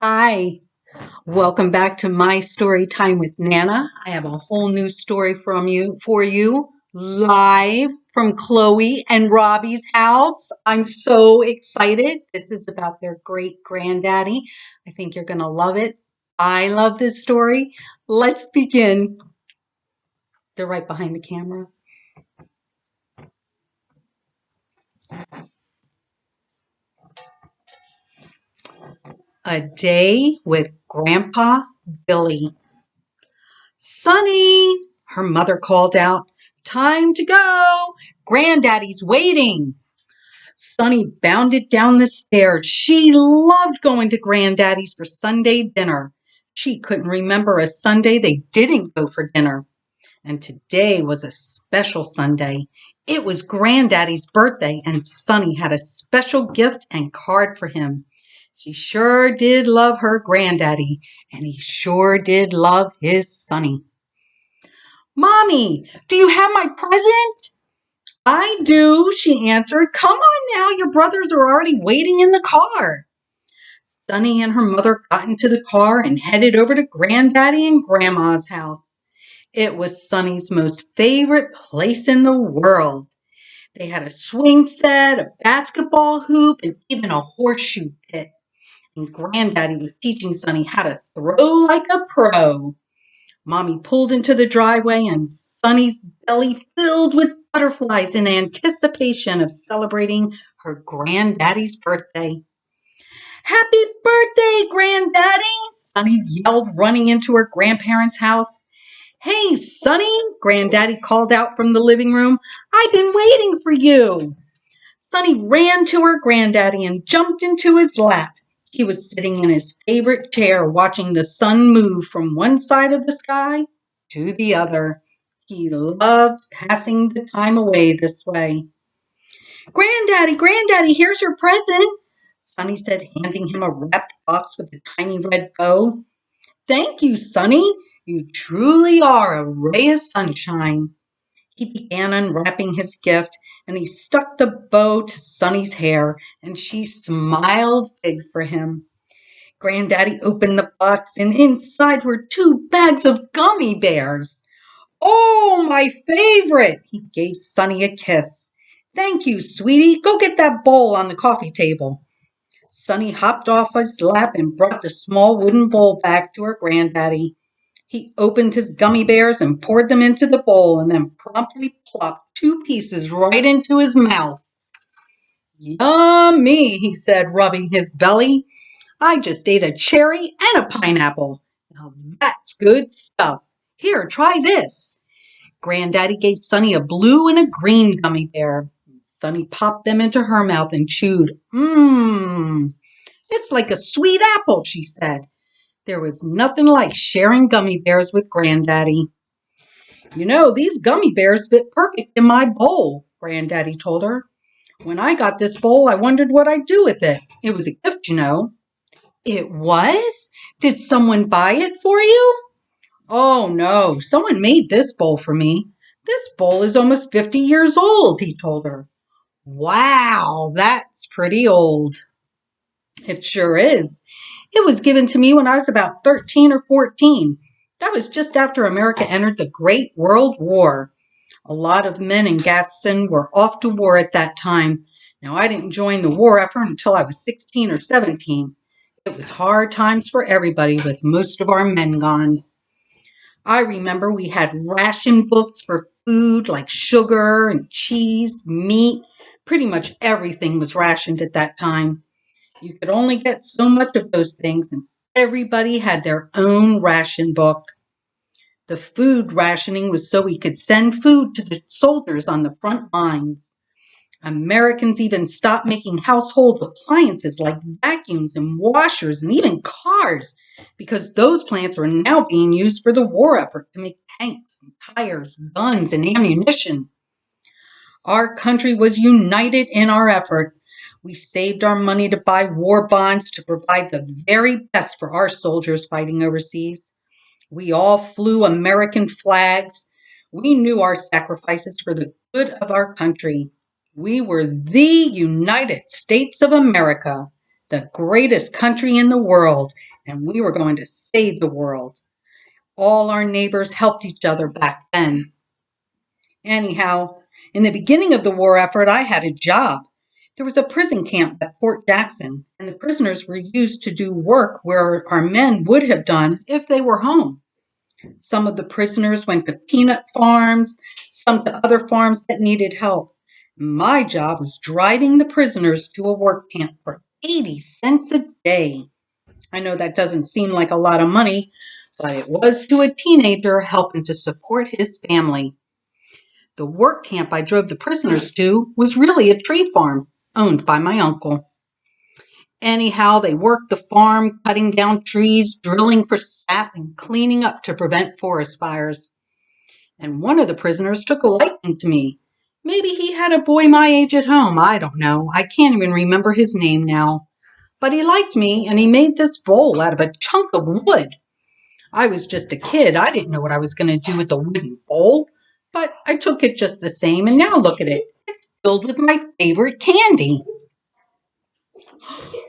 Hi, welcome back to my story time with Nana. I have a whole new story for you live from Chloe and Robbie's house. I'm so excited. This is about their great granddaddy. I think you're going to love it. I love this story. Let's begin. They're right behind the camera. A day with Grandpa Billy. Sonny, her mother called out. Time to go. Granddaddy's waiting. Sonny bounded down the stairs. She loved going to Granddaddy's for Sunday dinner. She couldn't remember a Sunday they didn't go for dinner. And today was a special Sunday. It was Granddaddy's birthday, and Sonny had a special gift and card for him. She sure did love her Granddaddy, and he sure did love his Sonny. Mommy, do you have my present? I do, she answered. Come on now, your brothers are already waiting in the car. Sonny and her mother got into the car and headed over to Granddaddy and Grandma's house. It was Sonny's most favorite place in the world. They had a swing set, a basketball hoop, and even a horseshoe pit. And Granddaddy was teaching Sonny how to throw like a pro. Mommy pulled into the driveway and Sonny's belly filled with butterflies in anticipation of celebrating her granddaddy's birthday. Happy birthday, Granddaddy! Sonny yelled, running into her grandparents' house. Hey, Sonny, Granddaddy called out from the living room. I've been waiting for you. Sonny ran to her granddaddy and jumped into his lap. He was sitting in his favorite chair watching the sun move from one side of the sky to the other. He loved passing the time away this way. Granddaddy, here's your present, Sonny said, handing him a wrapped box with a tiny red bow. Thank you, Sonny. You truly are a ray of sunshine. He began unwrapping his gift, and he stuck the bow to Sonny's hair, and she smiled big for him. Granddaddy opened the box, and inside were 2 bags of gummy bears. Oh, my favorite! He gave Sonny a kiss. Thank you, sweetie. Go get that bowl on the coffee table. Sonny hopped off his lap and brought the small wooden bowl back to her granddaddy. He opened his gummy bears and poured them into the bowl and then promptly plopped 2 pieces right into his mouth. Yummy, he said, rubbing his belly. I just ate a cherry and a pineapple. Now that's good stuff. Here, try this. Granddaddy gave Sonny a blue and a green gummy bear. Sonny popped them into her mouth and chewed. It's like a sweet apple, she said. There was nothing like sharing gummy bears with Granddaddy. You know, these gummy bears fit perfect in my bowl, Granddaddy told her. When I got this bowl, I wondered what I'd do with it. It was a gift, you know. It was? Did someone buy it for you? Oh, no. Someone made this bowl for me. This bowl is almost 50 years old, he told her. Wow, that's pretty old. It sure is. It was given to me when I was about 13 or 14. That was just after America entered the Great World War. A lot of men in Gadsden were off to war at that time. Now, I didn't join the war effort until I was 16 or 17. It was hard times for everybody with most of our men gone. I remember we had ration books for food like sugar and cheese, meat. Pretty much everything was rationed at that time. You could only get so much of those things, and everybody had their own ration book. The food rationing was so we could send food to the soldiers on the front lines. Americans even stopped making household appliances like vacuums and washers and even cars because those plants were now being used for the war effort to make tanks and tires, guns, and ammunition. Our country was united in our effort. We saved our money to buy war bonds to provide the very best for our soldiers fighting overseas. We all flew American flags. We knew our sacrifices for the good of our country. We were the United States of America, the greatest country in the world, and we were going to save the world. All our neighbors helped each other back then. Anyhow, in the beginning of the war effort, I had a job. There was a prison camp at Fort Jackson, and the prisoners were used to do work where our men would have done if they were home. Some of the prisoners went to peanut farms, some to other farms that needed help. My job was driving the prisoners to a work camp for 80 cents a day. I know that doesn't seem like a lot of money, but it was to a teenager helping to support his family. The work camp I drove the prisoners to was really a tree farm owned by my uncle. Anyhow, they worked the farm, cutting down trees, drilling for sap, and cleaning up to prevent forest fires. And one of the prisoners took a liking to me. Maybe he had a boy my age at home. I don't know. I can't even remember his name now. But he liked me, and he made this bowl out of a chunk of wood. I was just a kid. I didn't know what I was going to do with the wooden bowl. But I took it just the same, and now look at it. It's filled with my favorite candy.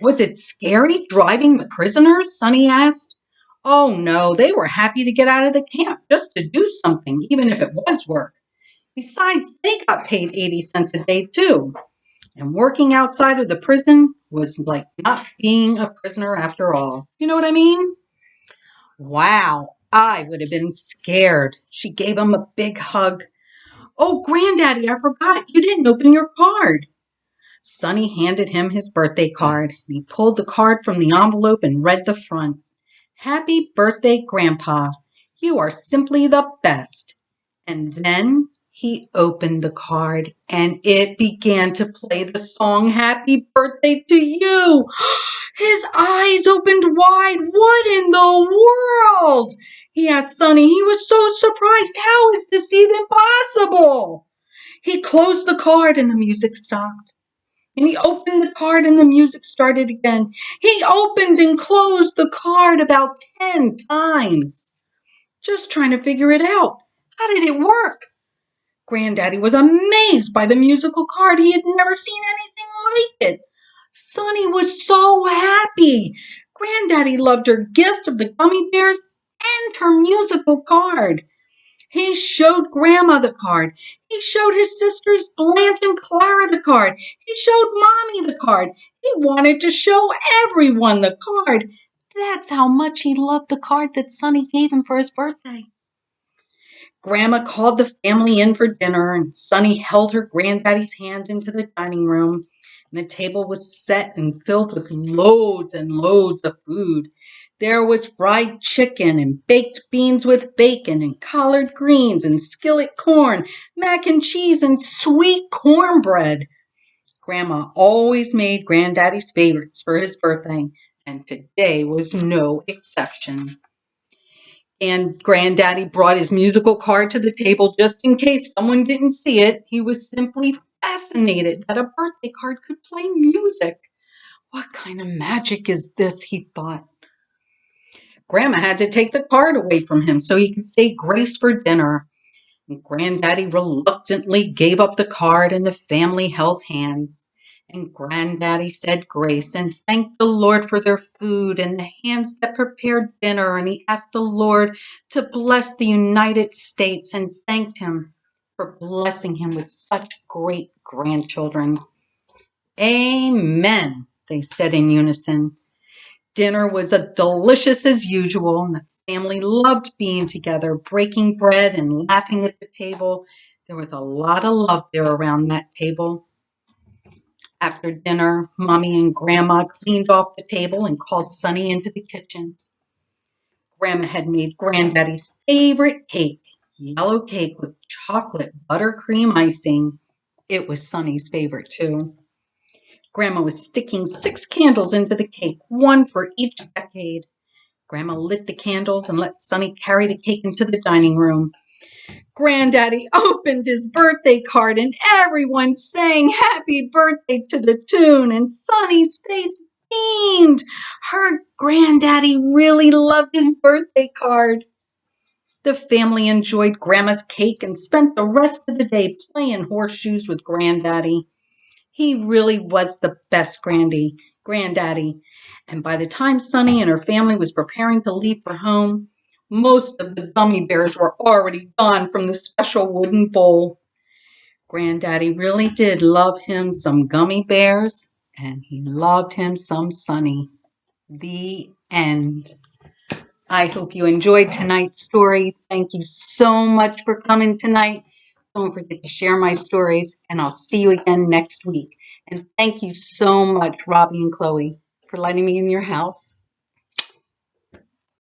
Was it scary driving the prisoners? Sonny asked. Oh, no, they were happy to get out of the camp just to do something, even if it was work. Besides, they got paid 80 cents a day, too. And working outside of the prison was like not being a prisoner after all. You know what I mean? Wow, I would have been scared. She gave him a big hug. Oh, Granddaddy, I forgot. You didn't open your card. Sonny handed him his birthday card, and he pulled the card from the envelope and read the front. Happy birthday, Grandpa. You are simply the best. And then he opened the card, and it began to play the song Happy Birthday to You. His eyes opened wide. What in the world? He asked Sonny. He was so surprised. How is this even possible? He closed the card, and the music stopped. And he opened the card and the music started again. He opened and closed the card about 10 times. Just trying to figure it out. How did it work? Granddaddy was amazed by the musical card. He had never seen anything like it. Sonny was so happy. Granddaddy loved her gift of the gummy bears and her musical card. He showed Grandma the card. He showed his sisters Blanche and Clara the card. He showed Mommy the card. He wanted to show everyone the card. That's how much he loved the card that Sonny gave him for his birthday. Grandma called the family in for dinner, and Sonny held her Granddaddy's hand into the dining room. And the table was set and filled with loads and loads of food. There was fried chicken and baked beans with bacon and collard greens and skillet corn, mac and cheese and sweet cornbread. Grandma always made Granddaddy's favorites for his birthday, and today was no exception. And Granddaddy brought his musical card to the table just in case someone didn't see it. He was simply fascinated that a birthday card could play music. What kind of magic is this, he thought. Grandma had to take the card away from him so he could say grace for dinner. And Granddaddy reluctantly gave up the card and the family held hands. And Granddaddy said grace and thanked the Lord for their food and the hands that prepared dinner. And he asked the Lord to bless the United States and thanked him for blessing him with such great grandchildren. Amen, they said in unison. Dinner was as delicious as usual, and the family loved being together, breaking bread and laughing at the table. There was a lot of love there around that table. After dinner, Mommy and Grandma cleaned off the table and called Sonny into the kitchen. Grandma had made Granddaddy's favorite cake, yellow cake with chocolate buttercream icing. It was Sonny's favorite, too. Grandma was sticking 6 candles into the cake, one for each decade. Grandma lit the candles and let Sonny carry the cake into the dining room. Granddaddy opened his birthday card and everyone sang happy birthday to the tune and Sonny's face beamed. Her Granddaddy really loved his birthday card. The family enjoyed Grandma's cake and spent the rest of the day playing horseshoes with Granddaddy. He really was the best Grandy. Granddaddy. And by the time Sunny and her family was preparing to leave for home, most of the gummy bears were already gone from the special wooden bowl. Granddaddy really did love him some gummy bears, and he loved him some Sunny. The end. I hope you enjoyed tonight's story. Thank you so much for coming tonight. Don't forget to share my stories, and I'll see you again next week. And thank you so much, Robbie and Chloe, for letting me in your house.